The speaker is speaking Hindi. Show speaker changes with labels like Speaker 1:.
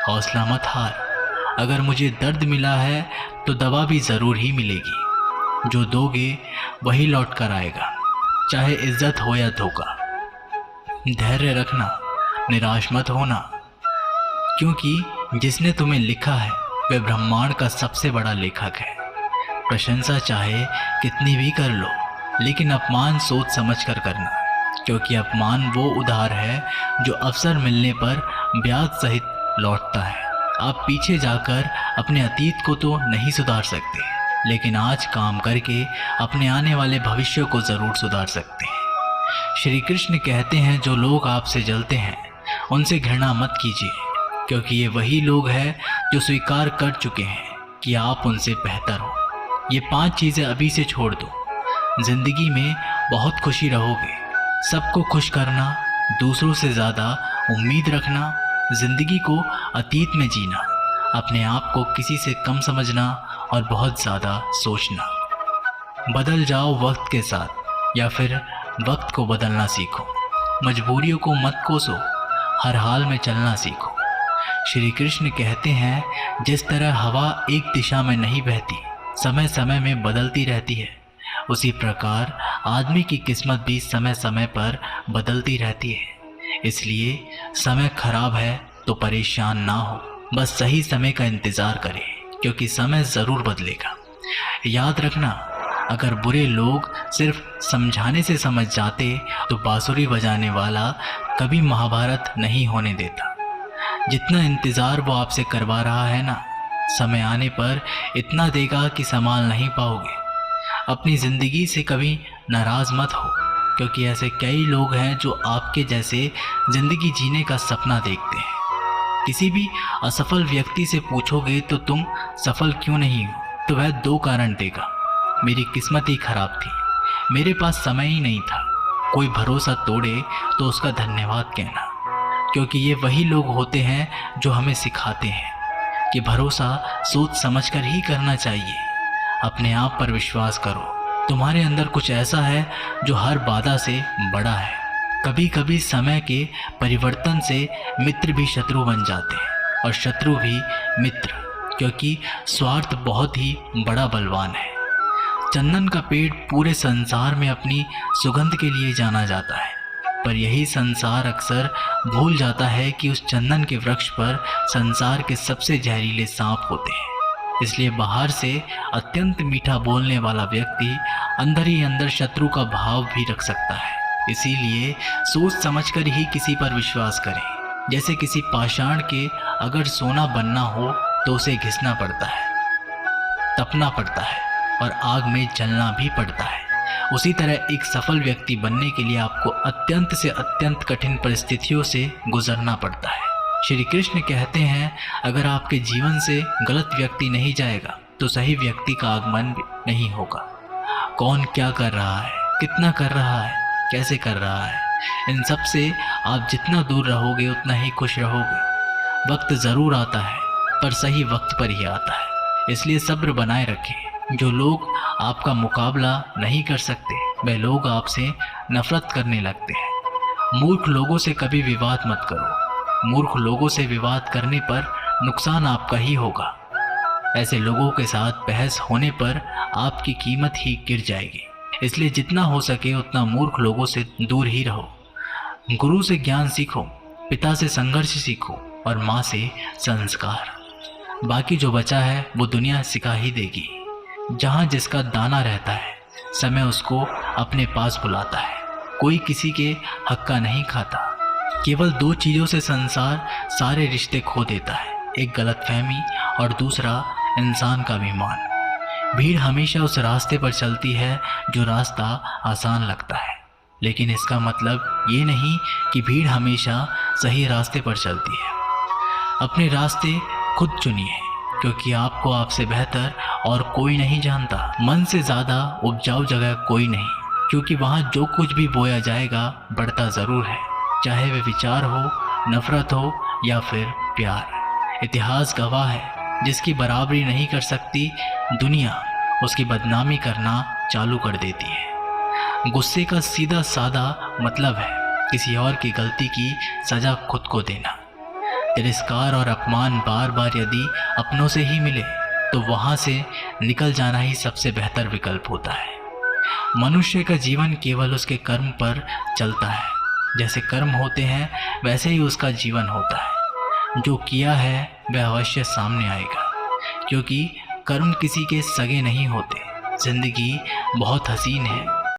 Speaker 1: हौसला मत हार। अगर मुझे दर्द मिला है तो दवा भी ज़रूर ही मिलेगी। जो दोगे वही लौट कर आएगा, चाहे इज्जत हो या धोखा। धैर्य रखना, निराश मत होना, क्योंकि जिसने तुम्हें लिखा है वह ब्रह्मांड का सबसे बड़ा लेखक है। प्रशंसा चाहे कितनी भी कर लो, लेकिन अपमान सोच समझ कर करना, क्योंकि अपमान वो उधार है जो अवसर मिलने पर ब्याज सहित लौटता है। आप पीछे जाकर अपने अतीत को तो नहीं सुधार सकते, लेकिन आज काम करके अपने आने वाले भविष्य को ज़रूर सुधार सकते हैं। श्री कृष्ण कहते हैं, जो लोग आपसे जलते हैं उनसे घृणा मत कीजिए, क्योंकि ये वही लोग हैं जो स्वीकार कर चुके हैं कि आप उनसे बेहतर हो। ये 5 चीज़ें अभी से छोड़ दो। ज़िंदगी में बहुत खुशी रहोगे। सबको खुश करना, दूसरों से ज़्यादा उम्मीद रखना, ज़िंदगी को अतीत में जीना, अपने आप को किसी से कम समझना और बहुत ज़्यादा सोचना। बदल जाओ वक्त के साथ, या फिर वक्त को बदलना सीखो। मजबूरियों को मत कोसो, हर हाल में चलना सीखो। श्री कृष्ण कहते हैं, जिस तरह हवा एक दिशा में नहीं बहती, समय समय में बदलती रहती है, उसी प्रकार आदमी की किस्मत भी समय समय पर बदलती रहती है। इसलिए समय खराब है तो परेशान ना हो, बस सही समय का इंतज़ार करें, क्योंकि समय ज़रूर बदलेगा। याद रखना, अगर बुरे लोग सिर्फ समझाने से समझ जाते तो बांसुरी बजाने वाला कभी महाभारत नहीं होने देता। जितना इंतज़ार वो आपसे करवा रहा है ना, समय आने पर इतना देगा कि संभाल नहीं पाओगे। अपनी ज़िंदगी से कभी नाराज़ मत हो, क्योंकि ऐसे कई लोग हैं जो आपके जैसे ज़िंदगी जीने का सपना देखते हैं। किसी भी असफल व्यक्ति से पूछोगे तो तुम सफल क्यों नहीं हो, तो वह 2 कारण देगा। मेरी किस्मत ही खराब थी, मेरे पास समय ही नहीं था। कोई भरोसा तोड़े तो उसका धन्यवाद कहना, क्योंकि ये वही लोग होते हैं जो हमें सिखाते हैं कि भरोसा सोच समझकर ही करना चाहिए। अपने आप पर विश्वास करो, तुम्हारे अंदर कुछ ऐसा है जो हर बाधा से बड़ा है। कभी कभी समय के परिवर्तन से मित्र भी शत्रु बन जाते हैं और शत्रु भी मित्र, क्योंकि स्वार्थ बहुत ही बड़ा बलवान है। चंदन का पेड़ पूरे संसार में अपनी सुगंध के लिए जाना जाता है, पर यही संसार अक्सर भूल जाता है कि उस चंदन के वृक्ष पर संसार के सबसे जहरीले सांप होते हैं। इसलिए बाहर से अत्यंत मीठा बोलने वाला व्यक्ति अंदर ही अंदर शत्रु का भाव भी रख सकता है। इसीलिए सोच समझकर ही किसी पर विश्वास करें। जैसे किसी पाषाण के अगर सोना बनना हो तो उसे घिसना पड़ता है, तपना पड़ता है और आग में जलना भी पड़ता है। उसी तरह एक सफल व्यक्ति बनने के लिए आपको अत्यंत से अत्यंत कठिन परिस्थितियों से गुजरना पड़ता है। श्री कृष्ण कहते हैं, अगर आपके जीवन से गलत व्यक्ति नहीं जाएगा तो सही व्यक्ति का आगमन नहीं होगा। कौन क्या कर रहा है, कितना कर रहा है, कैसे कर रहा है, इन सब से आप जितना दूर रहोगे उतना ही खुश रहोगे। वक्त ज़रूर आता है, पर सही वक्त पर ही आता है। इसलिए सब्र बनाए रखें। जो लोग आपका मुकाबला नहीं कर सकते, वे लोग आपसे नफरत करने लगते हैं। मूर्ख लोगों से कभी विवाद मत करो। मूर्ख लोगों से विवाद करने पर नुकसान आपका ही होगा। ऐसे लोगों के साथ बहस होने पर आपकी कीमत ही गिर जाएगी। इसलिए जितना हो सके उतना मूर्ख लोगों से दूर ही रहो। गुरु से ज्ञान सीखो, पिता से संघर्ष सीखो और माँ से संस्कार। बाकी जो बचा है वो दुनिया सिखा ही देगी। जहाँ जिसका दाना रहता है, समय उसको अपने पास बुलाता है। कोई किसी के हक का नहीं खाता। केवल 2 चीज़ों से संसार सारे रिश्ते खो देता है, एक गलतफहमी और दूसरा इंसान का अभिमान। भीड़ हमेशा उस रास्ते पर चलती है जो रास्ता आसान लगता है, लेकिन इसका मतलब ये नहीं कि भीड़ हमेशा सही रास्ते पर चलती है। अपने रास्ते खुद चुनिए, क्योंकि आपको आपसे बेहतर और कोई नहीं जानता। मन से ज़्यादा उपजाऊ जगह कोई नहीं, क्योंकि वहाँ जो कुछ भी बोया जाएगा बढ़ता ज़रूर है, चाहे वे विचार हो, नफरत हो या फिर प्यार। इतिहास गवाह है, जिसकी बराबरी नहीं कर सकती दुनिया, उसकी बदनामी करना चालू कर देती है। गुस्से का सीधा साधा मतलब है किसी और की गलती की सज़ा खुद को देना। तिरस्कार और अपमान बार बार यदि अपनों से ही मिले तो वहाँ से निकल जाना ही सबसे बेहतर विकल्प होता है। मनुष्य का जीवन केवल उसके कर्म पर चलता है। जैसे कर्म होते हैं वैसे ही उसका जीवन होता है। जो किया है वह अवश्य सामने आएगा, क्योंकि कर्म किसी के सगे नहीं होते। जिंदगी बहुत हसीन है,